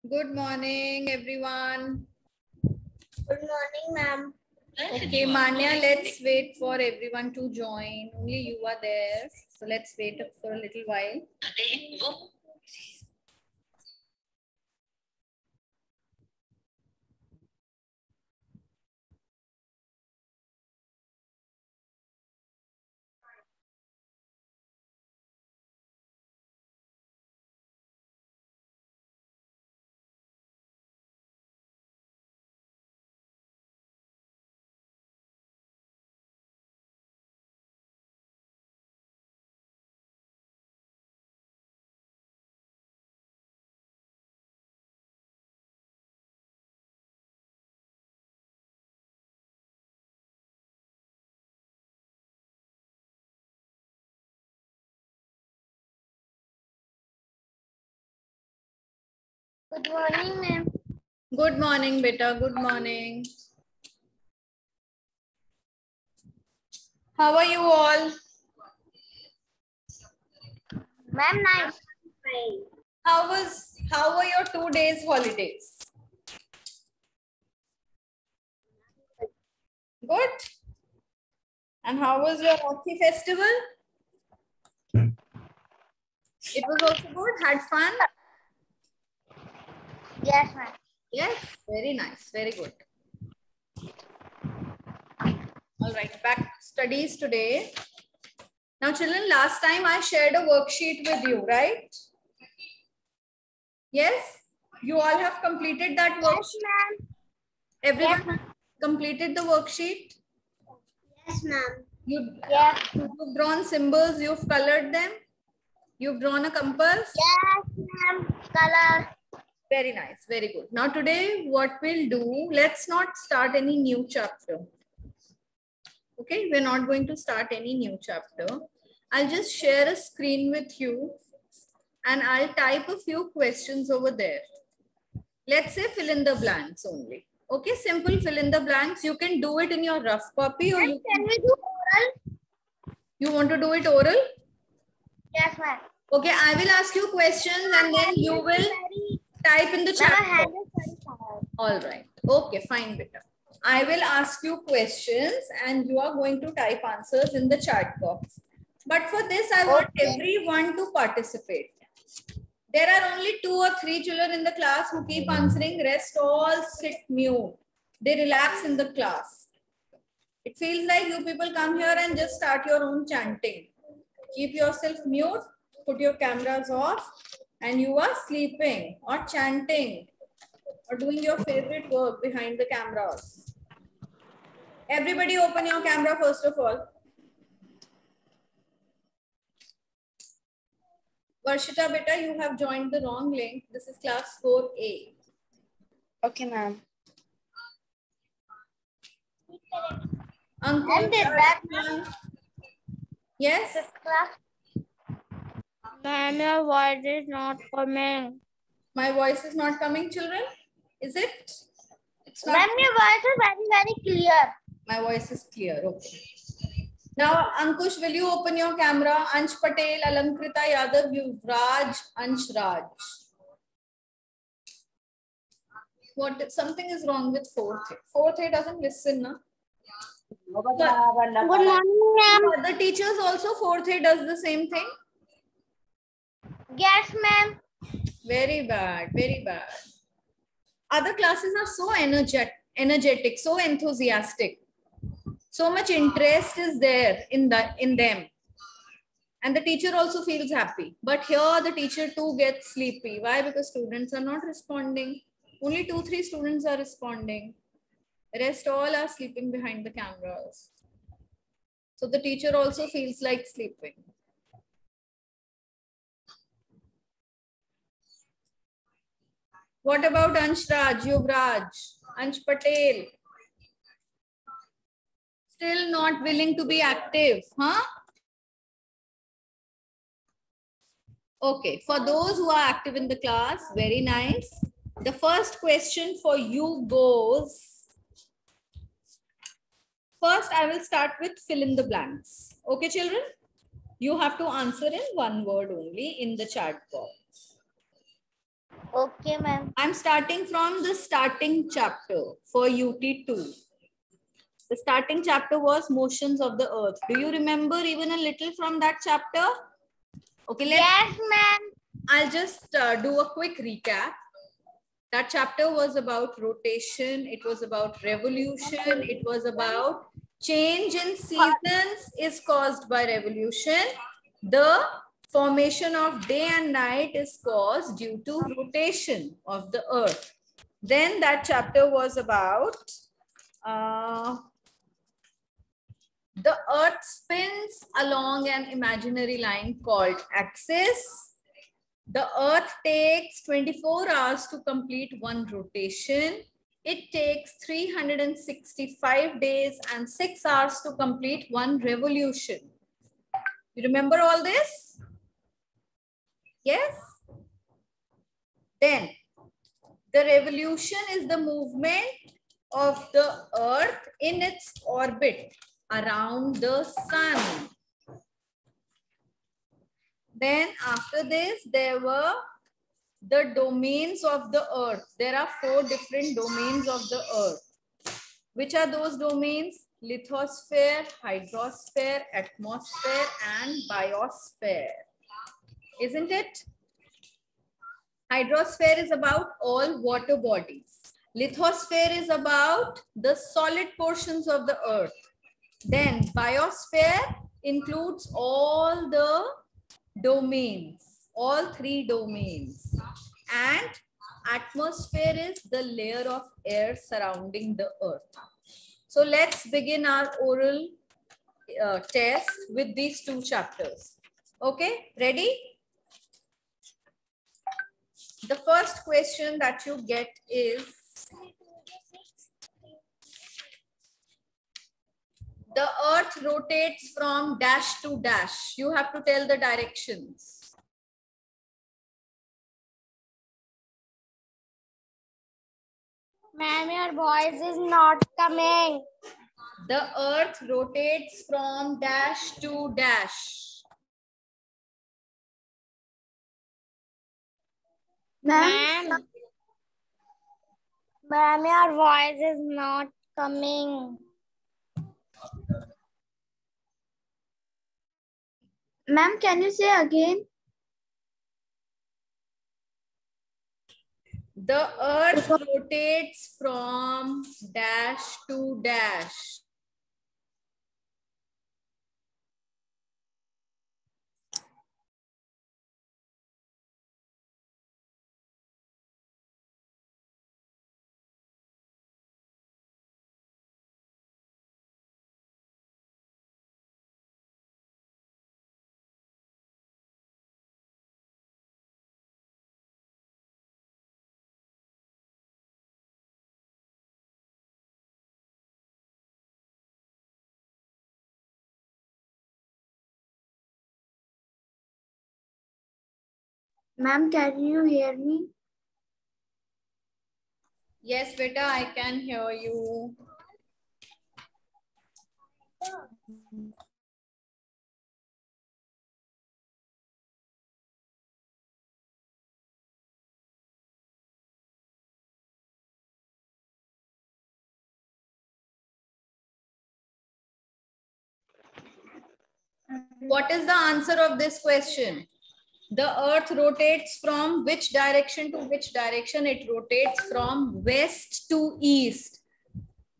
Good morning, everyone. Good morning, ma'am. Okay, Manya, let's wait for everyone to join. Only you are there. So let's wait for a little while. Good morning, ma'am. Good morning, beta. Good morning. How are you all? Ma'am, nice. How were your 2 days holidays? Good. And how was your Rakhi festival? It was also good. Had fun. Yes, ma'am. Yes, very nice. Very good. All right, back to studies today. Now, children, last time I shared a worksheet with you, right? Yes? You all have completed that Yes, worksheet? ma'am. Everyone Yes, completed the worksheet? Yes, ma'am. You've drawn symbols, you've colored them? You've drawn a compass? Yes, ma'am. Color. Very nice, very good. Now today, what we'll do, let's not start any new chapter. Okay, we're not going to start any new chapter. I'll just share a screen with you and I'll type a few questions over there. Let's say fill in the blanks only. Okay, simple fill in the blanks. You can do it in your rough copy or Can we do oral? you want to do it oral? Yes, ma'am. Okay, I will ask you questions and then you will type in the chat box. All right. Okay, fine, beta. I will ask you questions and you are going to type answers in the chat box. But for this, I want everyone to participate. There are only 2 or 3 children in the class who keep answering. Rest all sit mute. They relax in the class. It feels like you people come here and just start your own chanting. Keep yourself mute, put your cameras off, and you are sleeping or chanting or doing your favorite work behind the cameras. Everybody open your camera first of all. Varshita beta, you have joined the wrong link. This is class 4A. Okay, ma'am. Ankush, did that. yes? Ma'am, your voice is not coming. My voice is not coming, children? Is it? It's not. Ma'am, your voice is very, very clear. My voice is clear. Okay. Now, Ankush, will you open your camera? Ansh Patel, Alankrita Yadav, Yuvraj, Ansh Raj. Something is wrong with 4th A. 4th A doesn't listen, na? Good morning, ma'am. The teachers also 4th A does the same thing? Yes, ma'am. Very bad, very bad. Other classes are so energetic, so enthusiastic. So much interest is there in them. And the teacher also feels happy. But here the teacher too gets sleepy. Why? Because students are not responding. Only 2-3 students are responding. The rest all are sleeping behind the cameras. So the teacher also feels like sleeping. What about Ansh Raj, Yuvraj, Ansh Patel? Still not willing to be active, huh? Okay, for those who are active in the class, very nice. The first question for you goes, first I will start with fill in the blanks. Okay, children? You have to answer in one word only in the chat box. Okay, ma'am. I'm starting from the starting chapter for UT2. The starting chapter was motions of the earth. Do you remember even a little from that chapter? Okay, Yes, ma'am. I'll just do a quick recap. That chapter was about rotation. It was about revolution. It was about change in seasons is caused by revolution. The formation of day and night is caused due to rotation of the earth. Then that chapter was about the earth spins along an imaginary line called axis. The earth takes 24 hours to complete one rotation. It takes 365 days and 6 hours to complete one revolution. You remember all this? Yes? Then, the revolution is the movement of the earth in its orbit around the sun. Then after this, there were the domains of the earth. There are 4 different domains of the earth. Which are those domains? Lithosphere, hydrosphere, atmosphere, and biosphere. Isn't it? Hydrosphere is about all water bodies. Lithosphere is about the solid portions of the earth. Then biosphere includes all the domains, all 3 domains. And atmosphere is the layer of air surrounding the earth. So let's begin our oral test with these 2 chapters. Okay, ready? The first question that you get is, the earth rotates from dash to dash. You have to tell the directions. Ma'am, your voice is not coming. The earth rotates from dash to dash. Ma'am, your voice is not coming. Ma'am, can you say again? The earth rotates from dash to dash. Ma'am, can you hear me? Yes, beta, I can hear you. What is the answer of this question? The earth rotates from which direction to which direction? It rotates from west to east.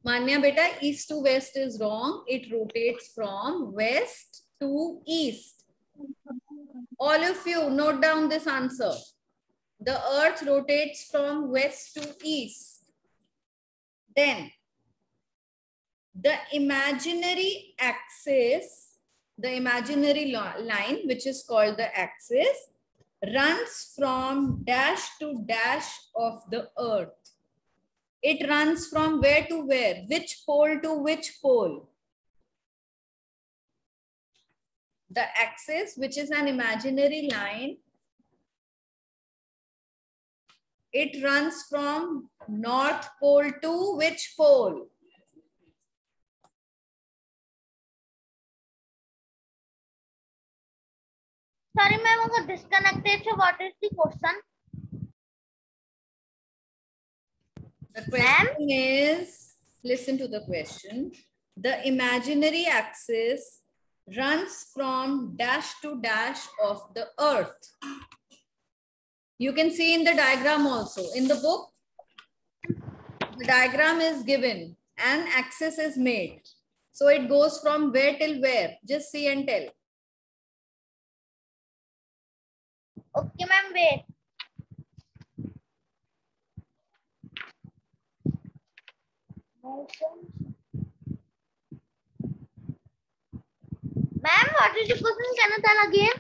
Manya beta, east to west is wrong. It rotates from west to east. All of you note down this answer. The earth rotates from west to east. Then the imaginary axis, the imaginary line, which is called the axis, runs from dash to dash of the earth. It runs from where to where? Which pole to which pole? The axis, which is an imaginary line, it runs from North Pole to which pole? Sorry, ma'am, I got disconnected. So what is the question? The question is, listen to the question. The imaginary axis runs from dash to dash of the earth. You can see in the diagram also. In the book, the diagram is given. An axis is made. So it goes from where till where? Just see and tell. Okay, ma'am, wait. Ma'am, what is the question? Can you tell again?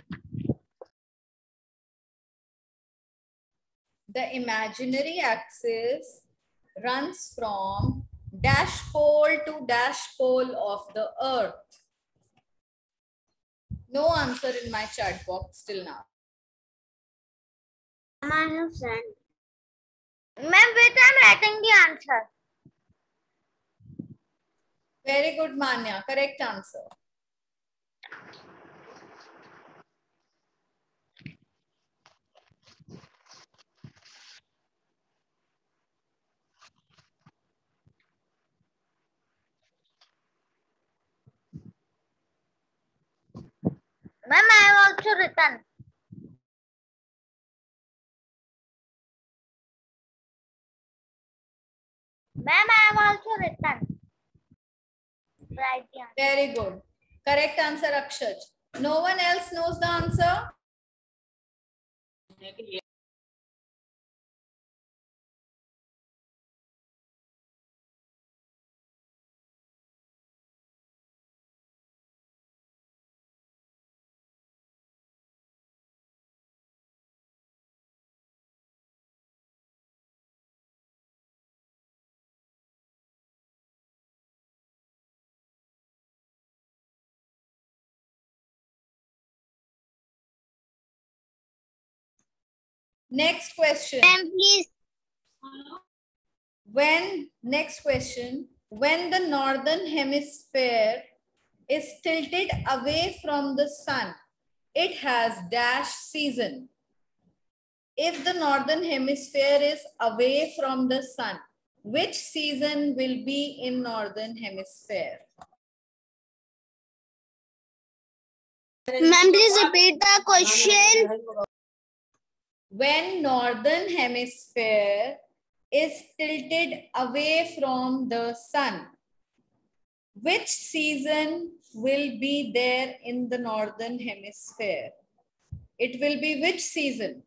The imaginary axis runs from dash pole to dash pole of the earth. No answer in my chat box till now. I have sent. Ma'am, wait, I'm writing the answer. Very good, Manya. Correct answer. Ma'am, I have also written. Ma'am, I have also written. Right, yeah. Very good. Correct answer, Akshaj. No one else knows the answer? Next question. Ma'am, please. Next question, when the northern hemisphere is tilted away from the sun, it has dash season. If the northern hemisphere is away from the sun, which season will be in northern hemisphere? Ma'am, please repeat the question. When northern hemisphere is tilted away from the sun, which season will be there in the northern hemisphere? It will be which season?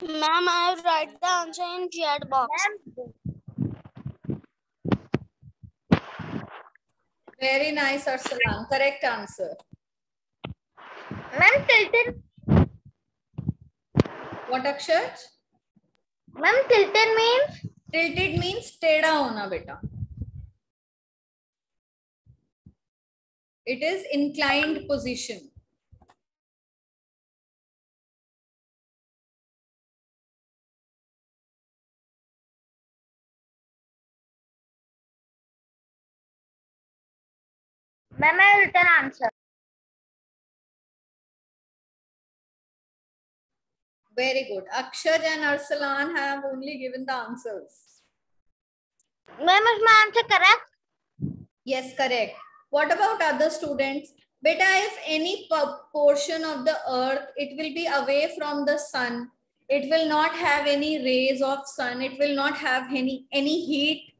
Ma'am, I have write the answer in chat box. Very nice, Arsalan. Correct answer. Ma'am, tilted. What, Akshat? Ma'am, tilted means? Tilted means teda hona, beta. It is inclined position. Ma'am, I have written answer. Very good. Akshar and Arsalan have only given the answers. Ma'am, is my answer correct? Yes, correct. What about other students? Beta, if any portion of the earth, it will be away from the sun. It will not have any rays of sun. It will not have any heat.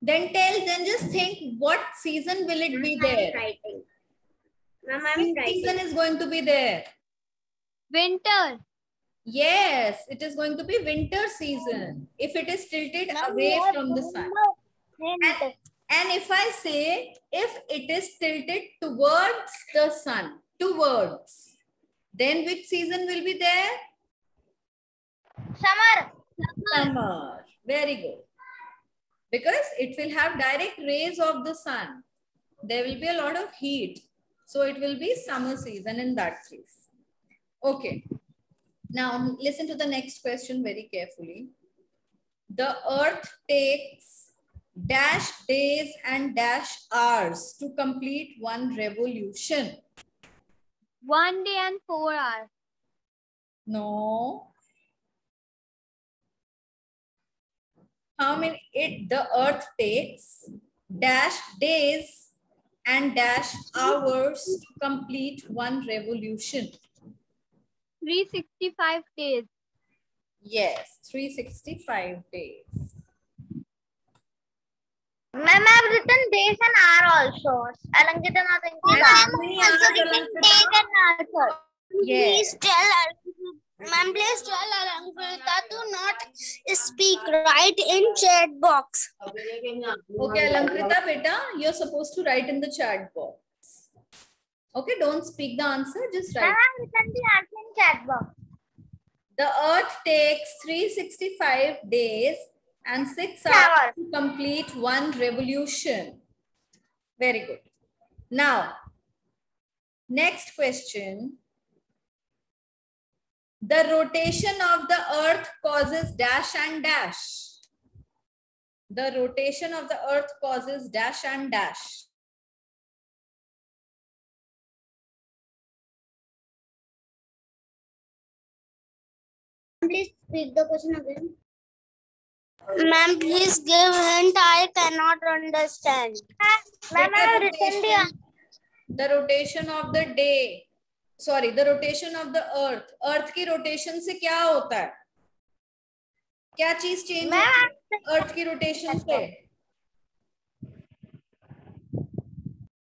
Then just think, what season will it be there? Which season is going to be there? Winter. Yes, it is going to be winter season if it is tilted away from the sun. And if I say, if it is tilted towards the sun, then which season will be there? Summer. Summer. Very good. Because it will have direct rays of the sun. There will be a lot of heat. So it will be summer season in that case. Okay. Now listen to the next question very carefully. The earth takes dash days and dash hours to complete one revolution? 1 day and 4 hours. No. How many? The earth takes dash days and dash hours to complete one revolution. 365 days. Yes, 365 days. Ma'am, I have written days and hour also. Alankita not included. How many hours, Alankita? Days and hours. Yes. Ma'am, please tell Alankita to not speak right in chat box. Okay, Alamkrita, beta, you're supposed to write in the chat box. Okay, don't speak the answer, just Ma'am, write. I have written the answer in chat box. The earth takes 365 days and 6 hours to complete one revolution. Very good. Now, next question. The rotation of the earth causes dash and dash. The rotation of the earth causes dash and dash. Please read the question again. Ma'am, please give hint. I cannot understand. Ma'am, I have written the rotation of the day. Sorry, the rotation of the earth. Earth की rotation से क्या होता है? क्या चीज change होती है earth की rotation से?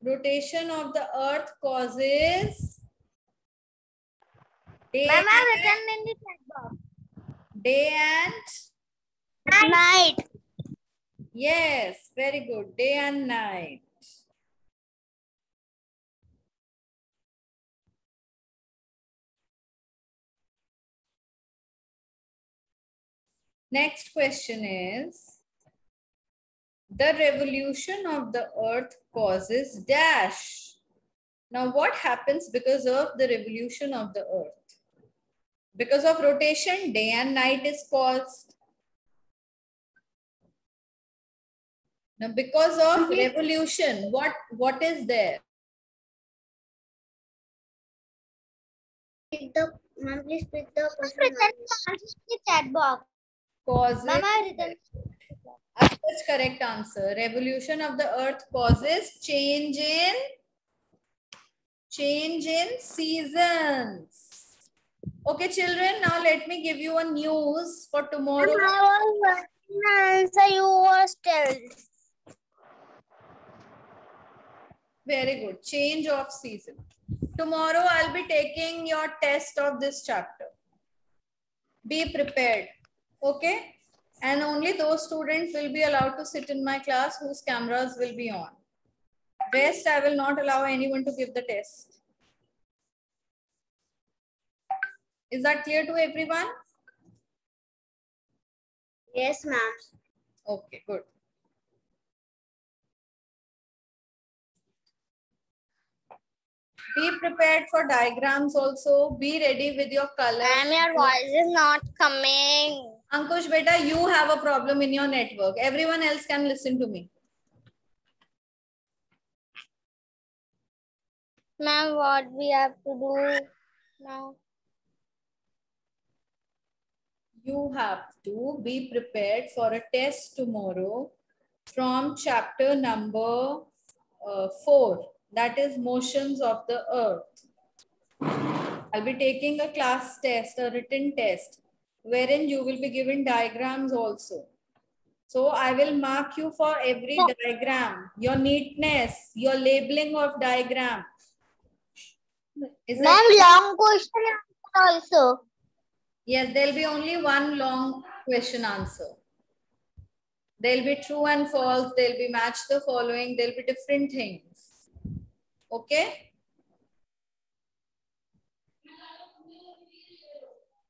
Rotation of the earth causes day. Ma'am, I have written in the chat box. Day and Night. yes, very good. Day and night. Next question is, the revolution of the earth causes dash. Now what happens because of the revolution of the earth? Because of rotation, day and night is caused. Now because of revolution, what is there? Ma'am, please pick the question. In the chat box. Causes. Ma'am, I have written. That's correct answer. Revolution of the earth causes change in seasons. Okay, children, now let me give you a news for tomorrow. Answer you was told. Very good. Change of season. Tomorrow I'll be taking your test of this chapter. Be prepared. Okay? And only those students will be allowed to sit in my class whose cameras will be on. Rest, I will not allow anyone to give the test. Is that clear to everyone? Yes, ma'am. Okay, good. Be prepared for diagrams also. Be ready with your color. Ma'am, your voice is not coming. Ankush, beta, you have a problem in your network. Everyone else can listen to me. Ma'am, what we have to do now? You have to be prepared for a test tomorrow from chapter number 4. That is motions of the earth. I'll be taking a class test, a written test, wherein you will be given diagrams also. So I will mark you for every diagram, your neatness, your labeling of diagram. Ma'am, long question also. Yes, there'll be only one long question answer. There'll be true and false, there'll be match the following, there'll be different things. Okay?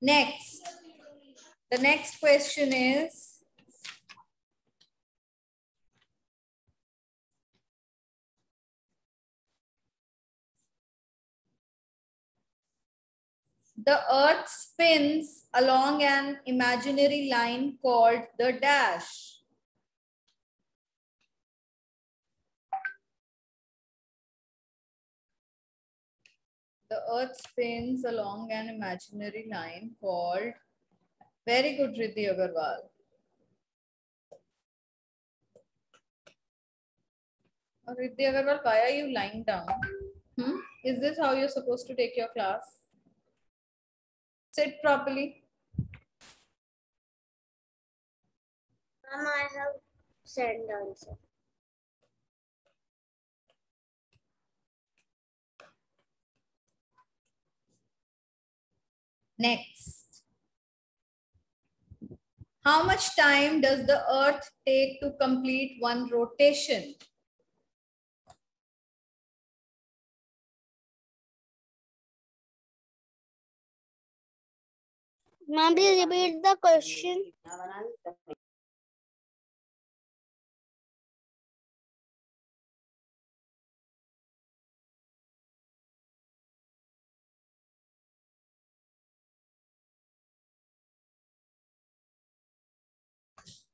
Next. The next question is, the earth spins along an imaginary line called the dash. The earth spins along an imaginary line called, very good, Riddhi Agarwal. Riddhi Agarwal, why are you lying down? Is this how you're supposed to take your class? Sit properly. Ma'am, I have sent answer. Next. How much time does the earth take to complete one rotation? Ma'am, please repeat the question.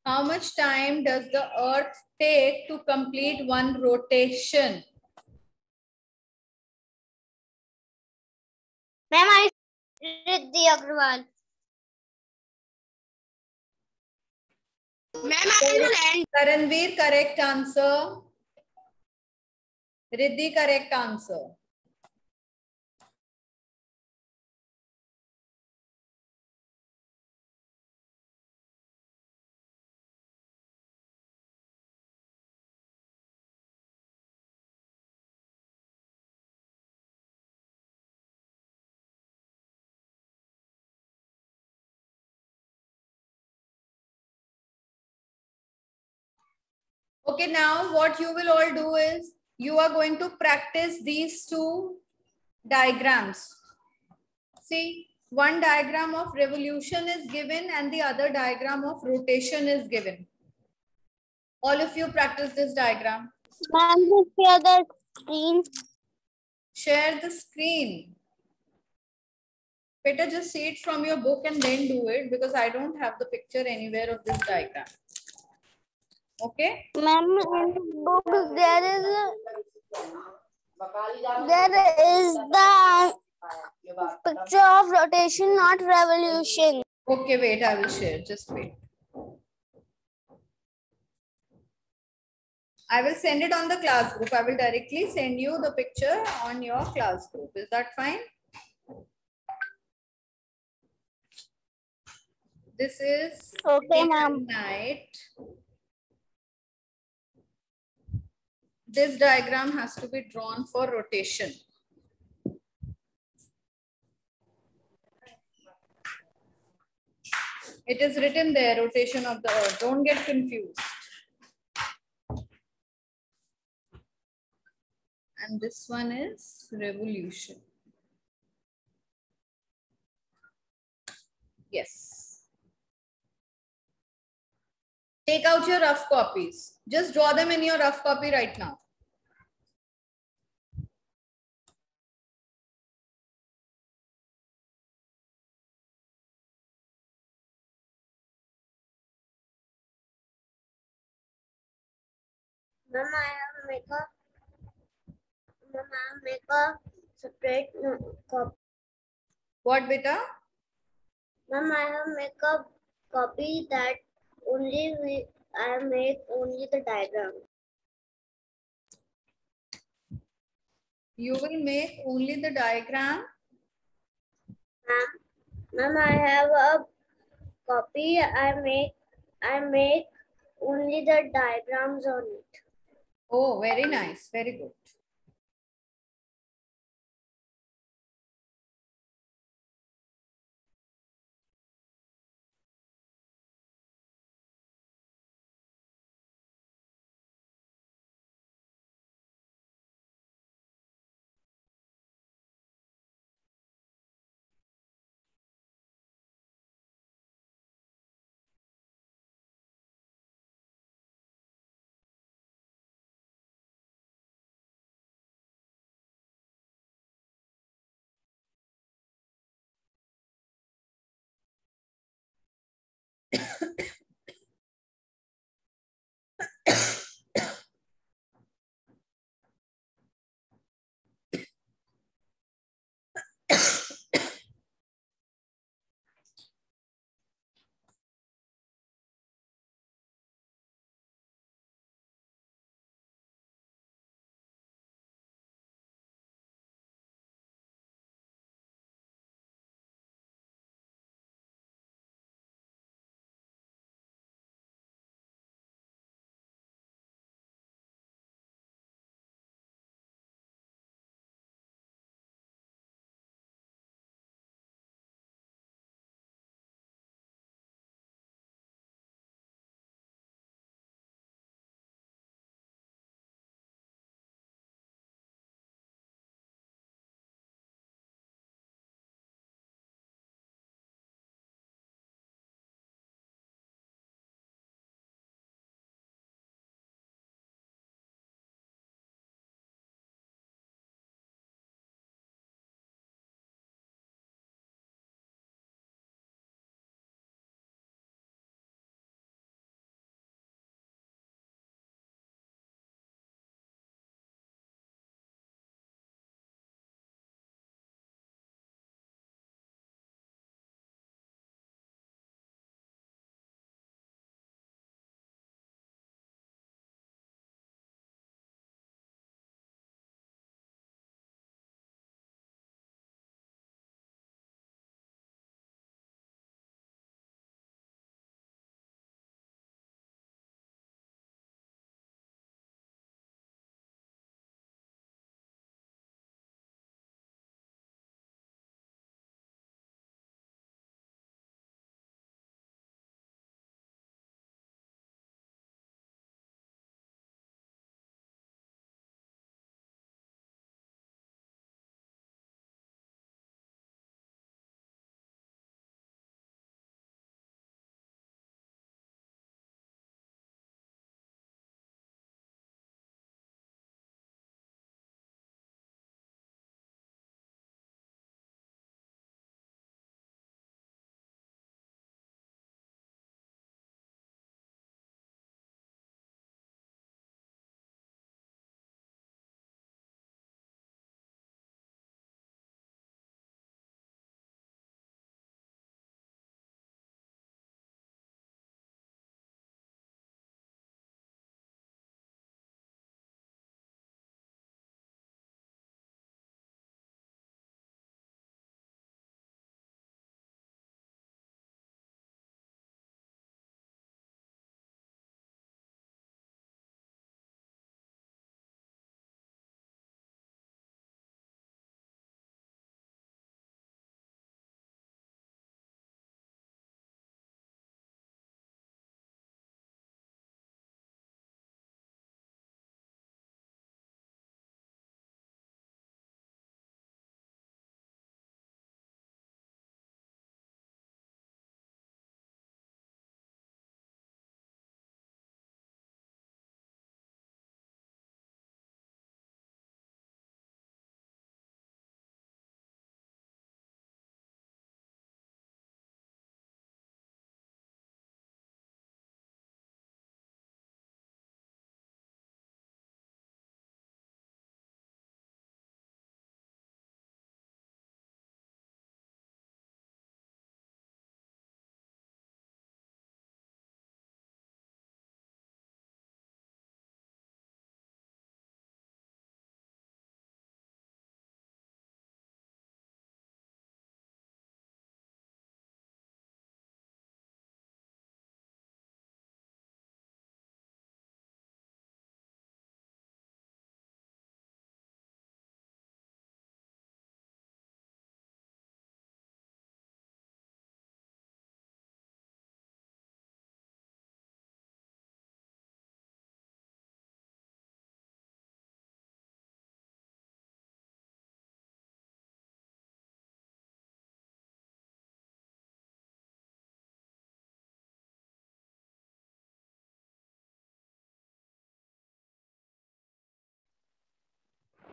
How much time does the earth take to complete one rotation? Ma'am, I Riddhi Agrawal. Ma'am, I Karanveer, correct answer. Riddhi, correct answer. Okay, now what you will all do is you are going to practice these two diagrams. See, one diagram of revolution is given and the other diagram of rotation is given. All of you practice this diagram. Ma'am, please share the screen. Share the screen. Better just see it from your book and then do it because I don't have the picture anywhere of this diagram. Okay? Ma'am, in the book there is the picture of rotation, not revolution. Okay, wait, I will share. Just wait. I will send it on the class group. I will directly send you the picture on your class group. Is that fine? This is Okay, ma'am. night. This diagram has to be drawn for rotation. It is written there, rotation of the earth. Don't get confused. And this one is revolution. Yes. Take out your rough copies. Just draw them in your rough copy right now. Ma'am, I have make a separate copy. What, beta? Ma'am, I have make a copy that I make only the diagram. You will make only the diagram. Ma'am, I have a copy. I make only the diagrams on it. Oh, very nice. Very good.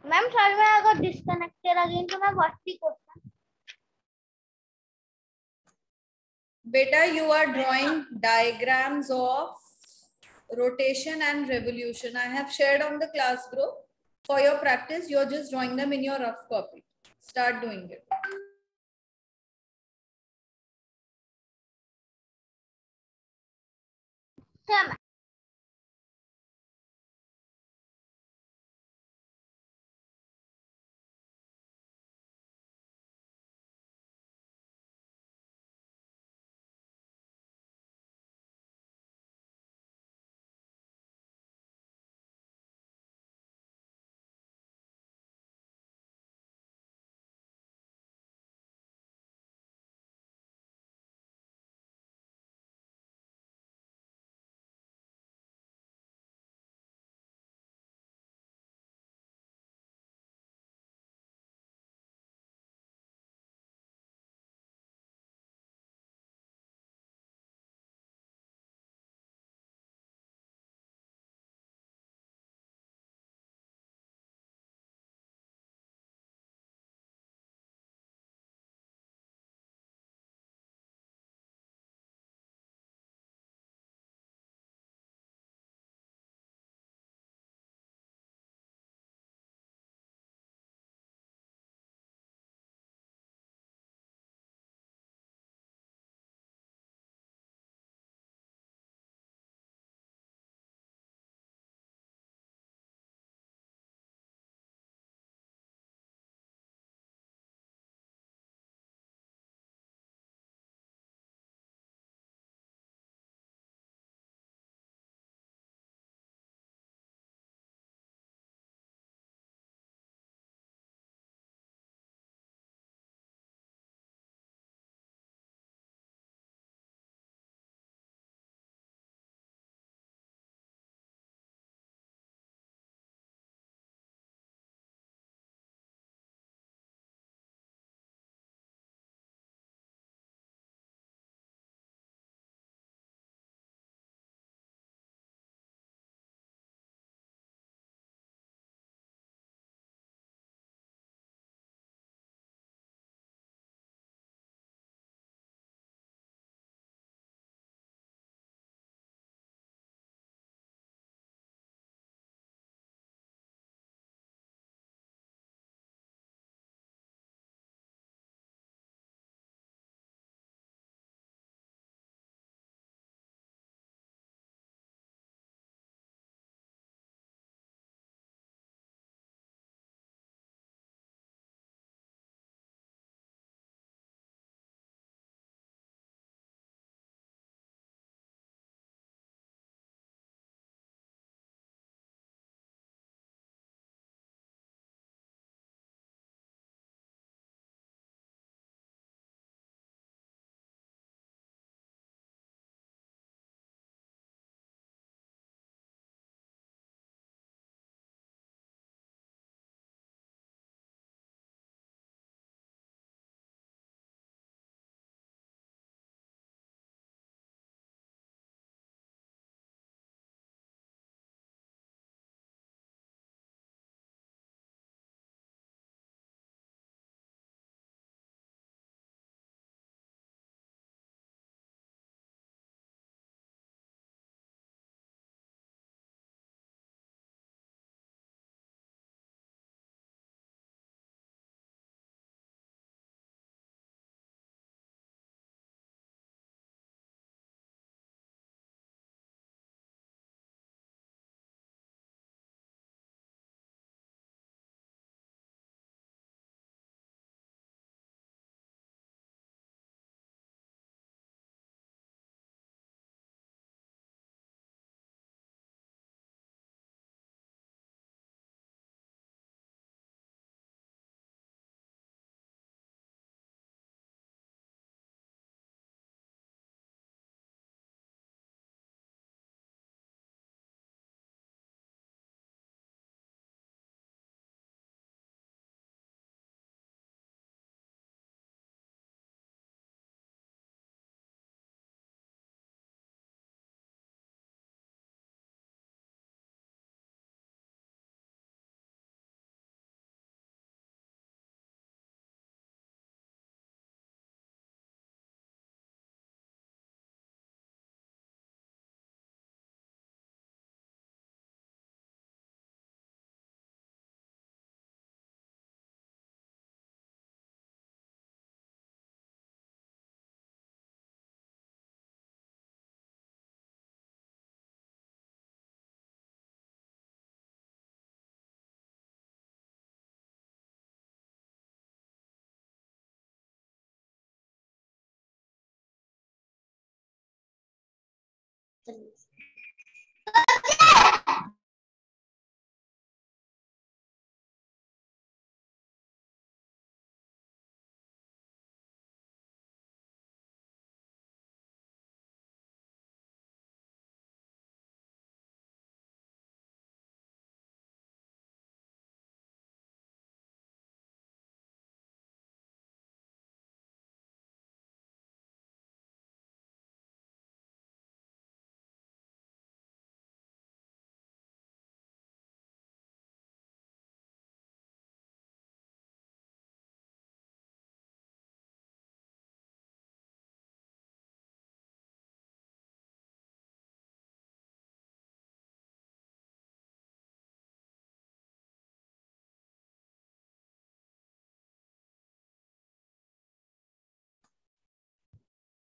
Ma'am sir मैं अगर disconnected again तो मैं what the question? Beta, you are drawing diagrams of rotation and revolution. I have shared on the class group. For your practice, you're just drawing them in your rough copy. Start doing it. Sure,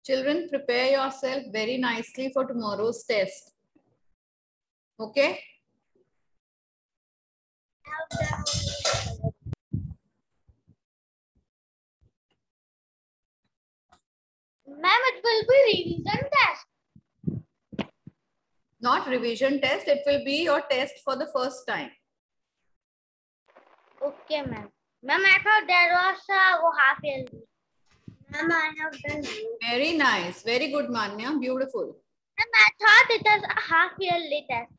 Children, prepare yourself very nicely for tomorrow's test. Okay? Ma'am, it will be revision test. Not revision test. It will be your test for the first time. Okay, ma'am. Ma'am, I thought there was a half yearly. Ma'am, I have done. Very nice. Very good, Manya. Beautiful. Ma'am, I thought it was a half yearly test.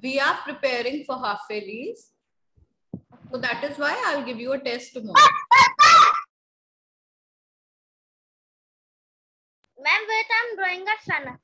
We are preparing for half yearlies. So that is why I'll give you a test tomorrow. Ma'am, wait, I'm drawing a sun.